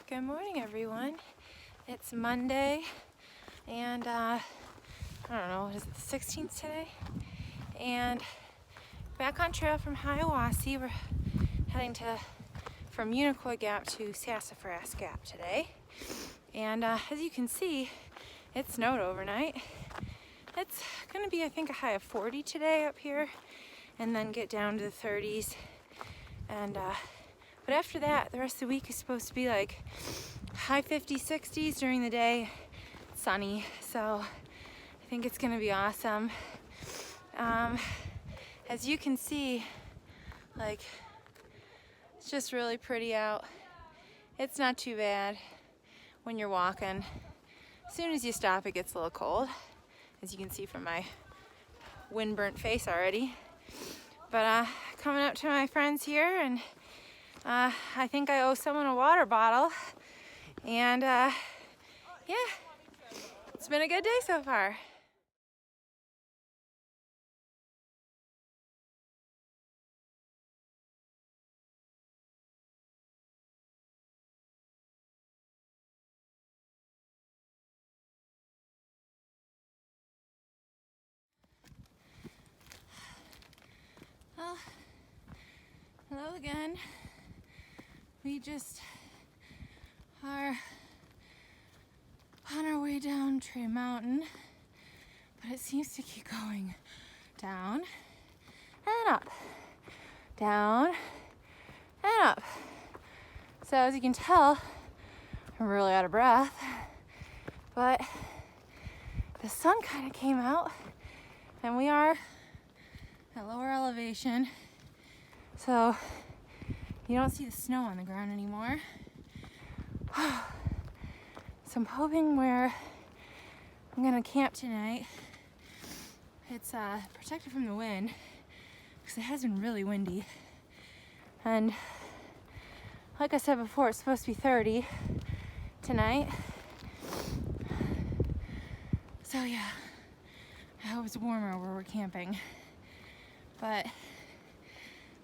Good morning, everyone. It's Monday, and I don't know, is it the 16th today? And back on trail from Hiawassee. We're heading from Plumorchard Gap to Sassafras Gap today. And as you can see, it snowed overnight. It's gonna be, I think, a high of 40 today up here, and then get down to the 30s. And but after that, the rest of the week is supposed to be like high 50s, 60s during the day, sunny. So I think it's gonna be awesome. As you can see, like, it's just really pretty out. It's not too bad when you're walking. As soon as you stop, it gets a little cold, as you can see from my wind-burnt face already. But coming up to my friends here, and I think I owe someone a water bottle. And yeah, it's been a good day so far. Well, hello again. We just are on our way down Tree Mountain, but it seems to keep going down and up, down and up. So as you can tell, I'm really out of breath, but the sun kind of came out, and we are at lower elevation, so you don't see the snow on the ground anymore. So I'm hoping where I'm gonna camp tonight, it's protected from the wind, because it has been really windy. And like I said before, it's supposed to be 30 tonight. So yeah, I hope it's warmer where we're camping. But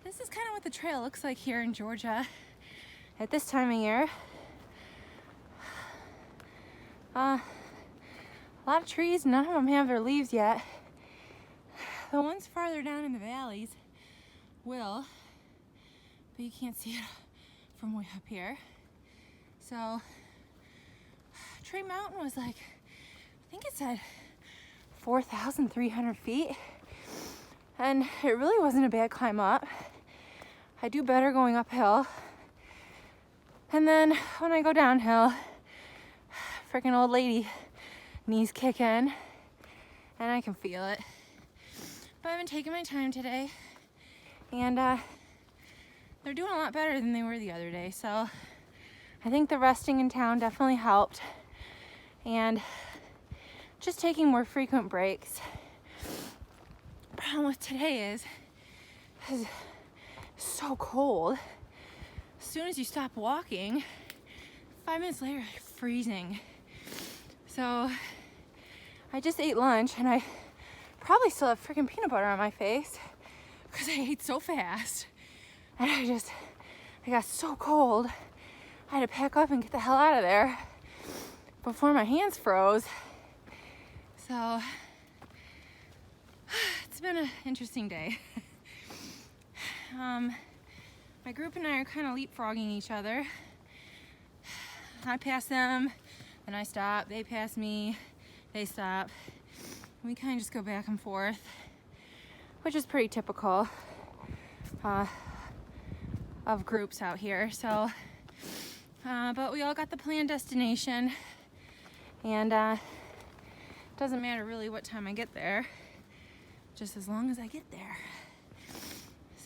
this is kind of what the trail looks like here in Georgia at this time of year. A lot of trees, none of them have their leaves yet. The ones farther down in the valleys will, but you can't see it from way up here. So Tree Mountain was like, I think it said 4,300 feet. And it really wasn't a bad climb up. I do better going uphill. And then when I go downhill, freaking old lady knees kick in, and I can feel it. But I've been taking my time today, and they're doing a lot better than they were the other day. So I think the resting in town definitely helped, and just taking more frequent breaks. Problem with today is it's so cold. As soon as you stop walking, 5 minutes later, you're freezing. So I just ate lunch, and I probably still have freaking peanut butter on my face because I ate so fast. And I got so cold, I had to pack up and get the hell out of there before my hands froze. So it's been an interesting day. My group and I are kind of leapfrogging each other. I pass them, then I stop, they pass me, they stop. We kind of just go back and forth, which is pretty typical of groups out here. So, but we all got the planned destination, and doesn't matter really what time I get there, just as long as I get there.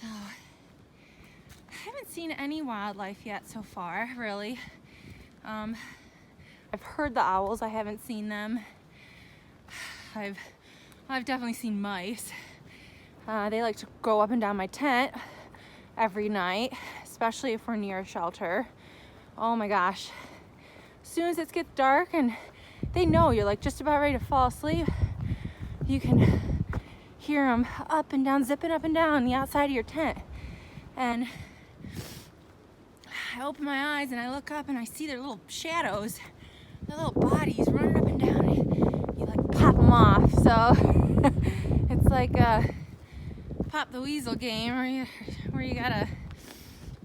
So I haven't seen any wildlife yet so far, really. I've heard the owls, I haven't seen them. I've definitely seen mice. They like to go up and down my tent every night, especially if we're near a shelter. Oh my gosh. As soon as it gets dark and they know you're like just about ready to fall asleep, you can hear them up and down, zipping up and down the outside of your tent. And I open my eyes and I look up and I see their little shadows, their little bodies running up and down. You like pop them off. So it's like a pop the weasel game where you gotta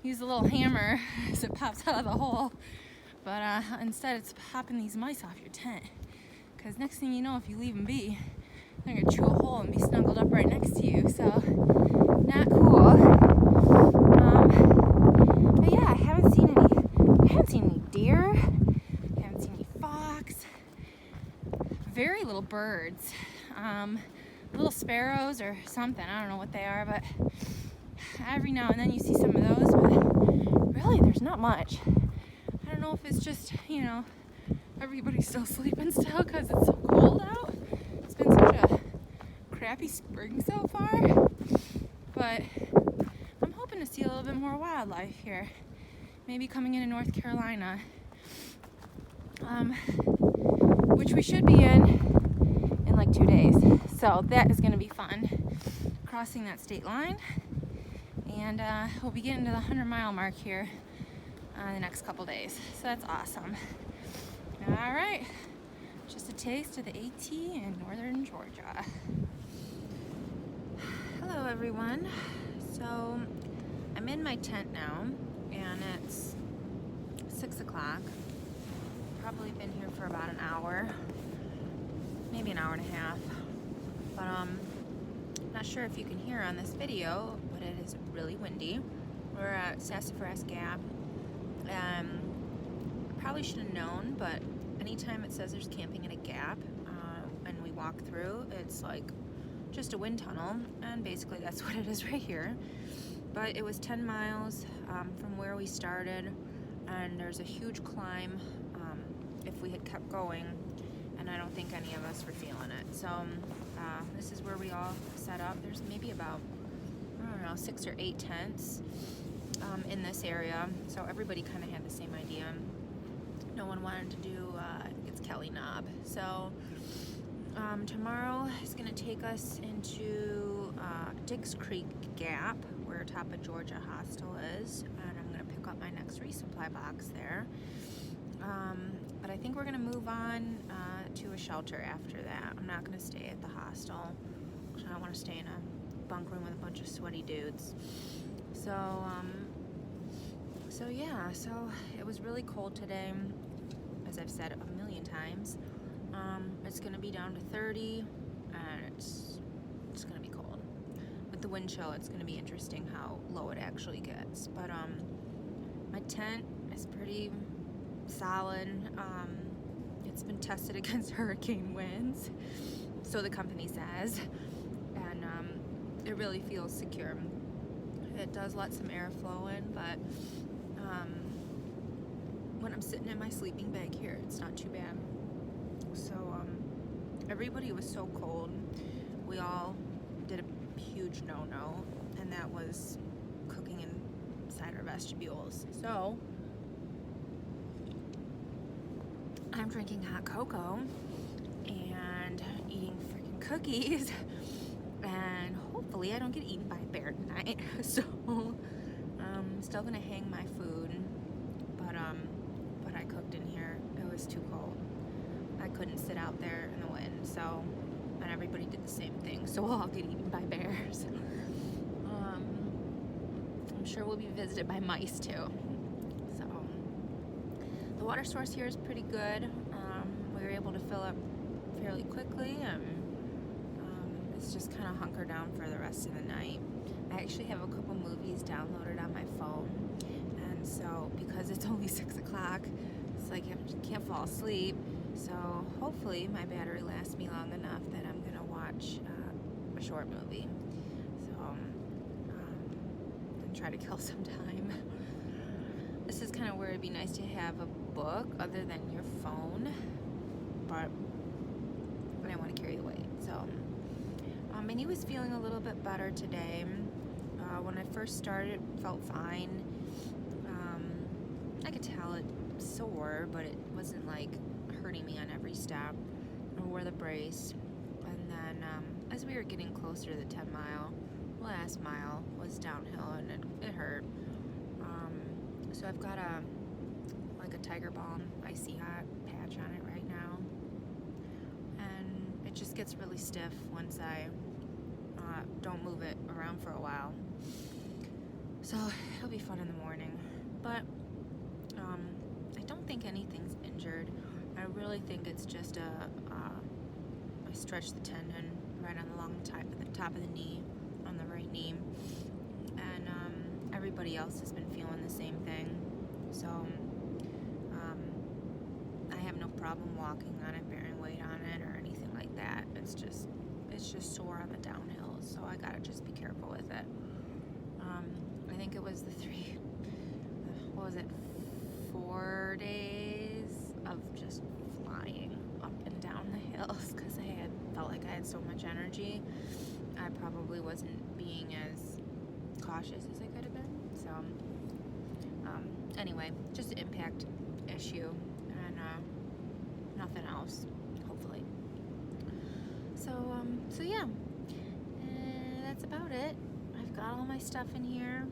use a little hammer as it pops out of the hole. But instead it's popping these mice off your tent. Because next thing you know, if you leave them be, they're gonna chew a hole and be snuggled up right next to you. So not cool. But yeah, I haven't seen any deer. I haven't seen any fox. Very little birds. Little sparrows or something. I don't know what they are, but every now and then you see some of those. But really, there's not much. I don't know if it's just, everybody's still sleeping still because it's so cold out. It's been such a crappy spring so far. But I'm hoping to see a little bit more wildlife here. Maybe coming into North Carolina. Which we should be in like 2 days. So that is going to be fun. Crossing that state line. And we'll be getting to the 100-mile mark here the next couple days. So that's awesome. All right. Just a taste of the AT in northern Georgia. Hello, everyone. So I'm in my tent now, and it's 6 o'clock. Probably been here for about an hour, maybe an hour and a half. But I'm not sure if you can hear on this video, but it is really windy. We're at Sassafras Gap. Probably should have known, but anytime it says there's camping in a gap and we walk through, it's like just a wind tunnel, and basically that's what it is right here. But it was 10 miles from where we started, and there's a huge climb if we had kept going, and I don't think any of us were feeling it. So this is where we all set up. There's maybe about, I don't know, 6 or 8 tents in this area, so everybody kind of had the same idea. No one wanted to do, I think it's Kelly Knob. So tomorrow is going to take us into Diggs Creek Gap, where Top of Georgia Hostel is, and I'm going to pick up my next resupply box there. But I think we're going to move on to a shelter after that. I'm not going to stay at the hostel. I don't want to stay in a bunk room with a bunch of sweaty dudes. So yeah, so it was really cold today, as I've said a million times. It's going to be down to 30, and it's going to be cold. With the wind chill, it's going to be interesting how low it actually gets. But my tent is pretty solid. It's been tested against hurricane winds, so the company says, and it really feels secure. It does let some air flow in, but when I'm sitting in my sleeping bag here, it's not too bad. So everybody was so cold. We all did a huge no-no, and that was cooking inside our vestibules. So I'm drinking hot cocoa and eating freaking cookies, and hopefully I don't get eaten by a bear tonight. So I'm still gonna hang my food, but I cooked in here. It was too cold. I couldn't sit out there in the wind, so, and everybody did the same thing, so we'll all get eaten by bears. I'm sure we'll be visited by mice too. So the water source here is pretty good. We were able to fill up fairly quickly, and it's just kind of hunker down for the rest of the night. I actually have a couple movies downloaded on my phone, and so because it's only 6 o'clock, it's like I can't fall asleep. So hopefully my battery lasts me long enough that I'm gonna watch a short movie. So and try to kill some time. This is kind of where it'd be nice to have a book other than your phone, but I want to carry the weight. So and he was feeling a little bit better today. When I first started, it felt fine. I could tell it sore, but it wasn't like hurting me on every step. I wore the brace, and then as we were getting closer to the 10-mile, last mile was downhill, and it hurt. So I've got a Tiger Balm Icy Hot patch on it right now, and it just gets really stiff once I don't move it around for a while. So it'll be fun in the morning, but I don't think anything's injured. I really think it's just I stretched the tendon right on the top of the knee, on the right knee, and everybody else has been feeling the same thing. So I have no problem walking on it, bearing weight on it, or anything like that. It's just sore on the downhills, so I gotta just be careful with it. I think it was 4 days of just flying up and down the hills because I felt like I had so much energy. I probably wasn't being as cautious as I could have been. So anyway, just an impact issue and nothing else, hopefully. So yeah, that's about it. I've got all my stuff in here,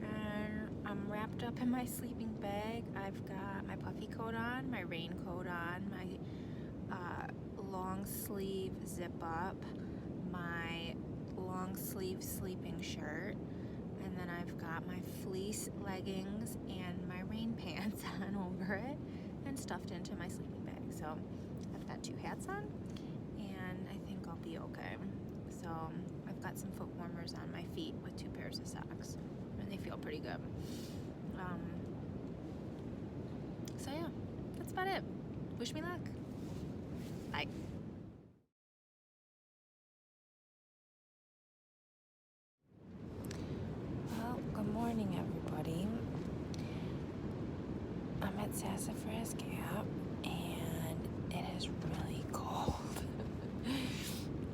and I'm wrapped up in my sleeping bag. I've got my puffy coat on, my raincoat on, my long sleeve zip up, my long sleeve sleeping shirt, and then I've got my fleece leggings and my rain pants on over it and stuffed into my sleeping bag. So I've got 2 hats on, and I think I'll be okay. So I've got some foot warmers on my feet with 2 pairs of socks, and they feel pretty good. So yeah, that's about it. Wish me luck. Bye. Well, good morning, everybody. I'm at Sassafras Gap, and it is really cold.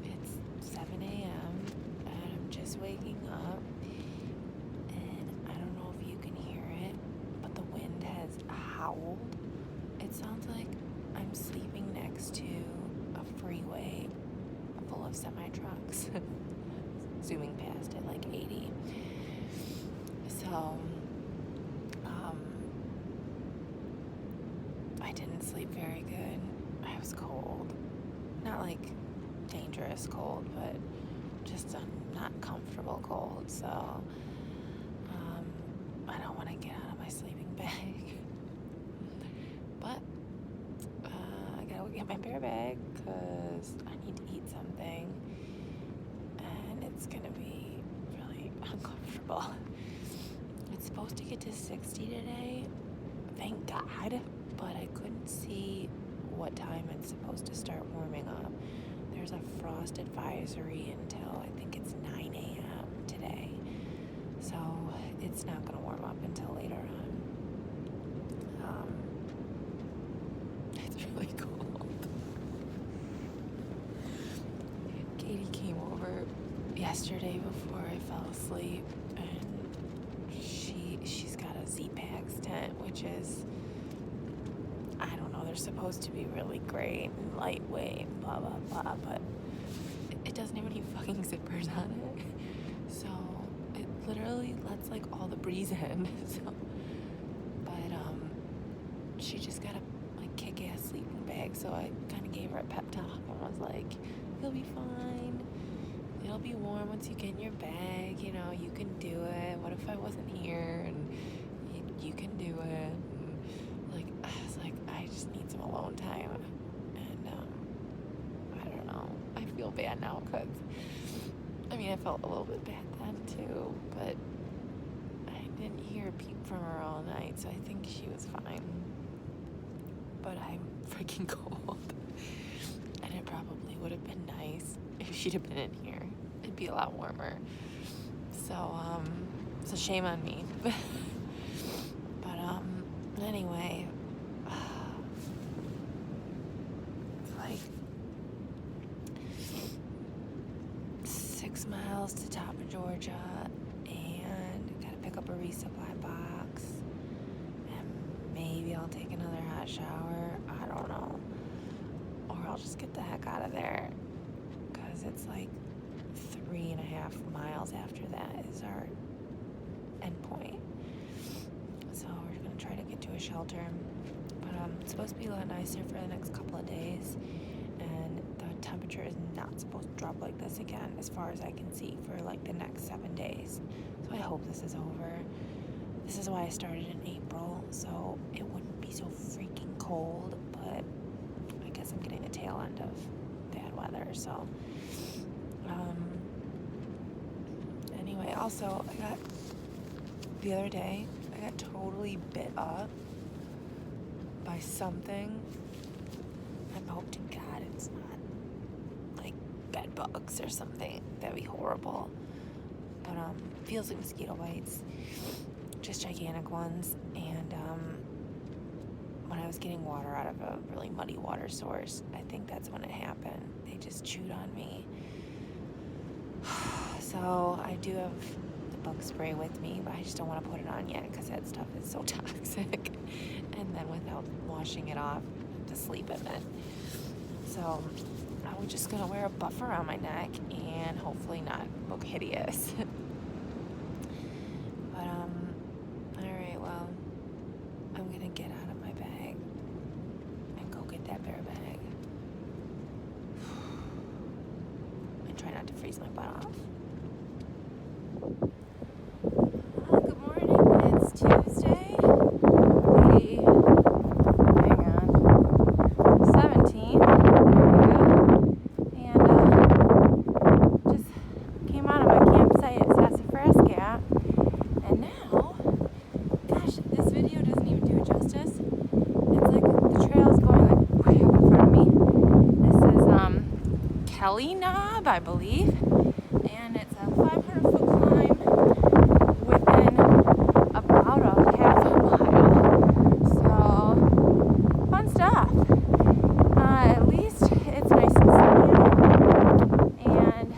It's 7 a.m. and I'm just waking up, and I don't know if you can hear it, but the wind has howled. It sounds like I'm sleeping next to a freeway full of semi-trucks zooming past at like 80. So I didn't sleep very good. I was cold. Not like dangerous cold, but just a not comfortable cold. So I don't want to get out of my sleeping bag. But I gotta get my bear bag because I need to eat something, and it's gonna be really uncomfortable. It's supposed to get to 60 today, thank God, but I couldn't see what time it's supposed to start warming up. There's a frost advisory until I think it's 9 a.m. today, so it's not gonna warm up until later on. It's really cold. Kaity came over yesterday before I fell asleep, and she's got a Z-Packs tent, which is, I don't know, they're supposed to be really great and lightweight, blah blah blah, but it doesn't have any fucking zippers on it, so it literally lets like all the breeze in. So, but she just got a like kick-ass sleeping bag, so I kind of gave her a pep talk and was like, "You'll be fine. It'll be warm once you get in your bag. You know, you can do it. What if I wasn't here? And you can do it." And like, I was like, I just need some alone time, and I don't know. I feel bad now because, I mean, I felt a little bit bad then too, but I didn't hear a peep from her all night, so I think she was fine. But I'm freaking cold, and it probably would have been nice if she'd have been in here. It'd be a lot warmer. So shame on me. But anyway, it's like 6 miles to top of Georgia, and gotta pick up a resupply box, and maybe I'll take another hot shower. I don't know, or I'll just get the heck out of there, because it's like 3.5 miles after that is our end point. So we're shelter, but it's supposed to be a lot nicer for the next couple of days, and the temperature is not supposed to drop like this again, as far as I can see, for like the next 7 days. So I hope this is over. This is why I started in April, so it wouldn't be so freaking cold, but I guess I'm getting the tail end of bad weather, so. Anyway, also, the other day, I got totally bit up by something. I hope to God it's not like bed bugs or something. That'd be horrible. But feels like mosquito bites, just gigantic ones. And when I was getting water out of a really muddy water source, I think that's when it happened. They just chewed on me. So I do have the bug spray with me, but I just don't want to put it on yet because that stuff is so toxic. And then without washing it off, to sleep in it. So I was just gonna wear a buff around my neck and hopefully not look hideous. But alright, well, I'm gonna get out of my bag and go get that bear bag and try not to freeze my butt off. Good morning, it's Tuesday. Hang on. 17. There we go. And just came out of my campsite at Sassafras Gap. And now, gosh, this video doesn't even do it justice. It's like the trail's going like way up in front of me. This is Kelly Knob, I believe. And it's a 500-foot climb within about a half a mile. So, fun stuff. At least it's nice and sunny out. And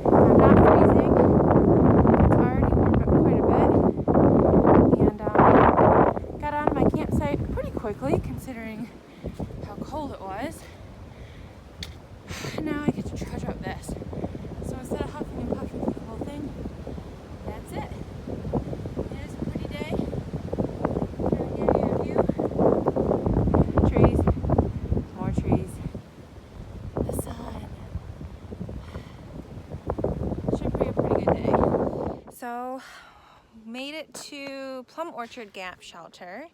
I'm not freezing. It's already warmed up quite a bit. And got out of my campsite pretty quickly, considering how cold it was. And now I get to trudge up this. So instead of huffing and puffing through the whole thing, that's it. It is a pretty day. Trying to give you a view. Trees, more trees, the sun. Should be a pretty good day. So, made it to Plumorchard Gap shelter,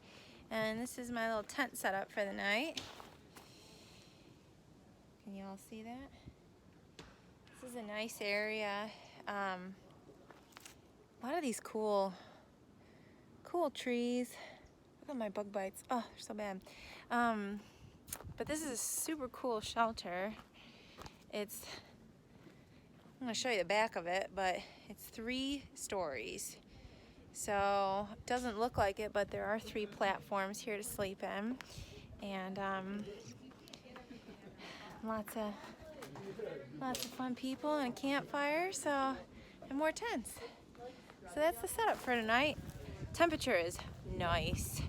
and this is my little tent setup for the night. Can you all see that? This is a nice area. A lot of these cool trees. Look at my bug bites. Oh, they're so bad. But this is a super cool shelter. I'm gonna show you the back of it, but it's 3 stories. So it doesn't look like it, but there are 3 platforms here to sleep in, and lots of fun people and a campfire, and more tents. So that's the setup for tonight. Temperature is nice.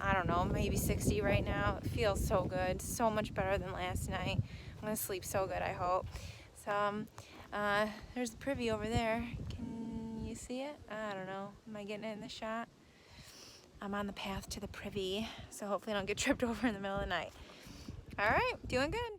I don't know, maybe 60 right now. It feels so good, so much better than last night. I'm gonna sleep so good, I hope. So there's the privy over there. Can you see it? I don't know. Am I getting it in the shot? I'm on the path to the privy, so hopefully I don't get tripped over in the middle of the night. All right, doing good.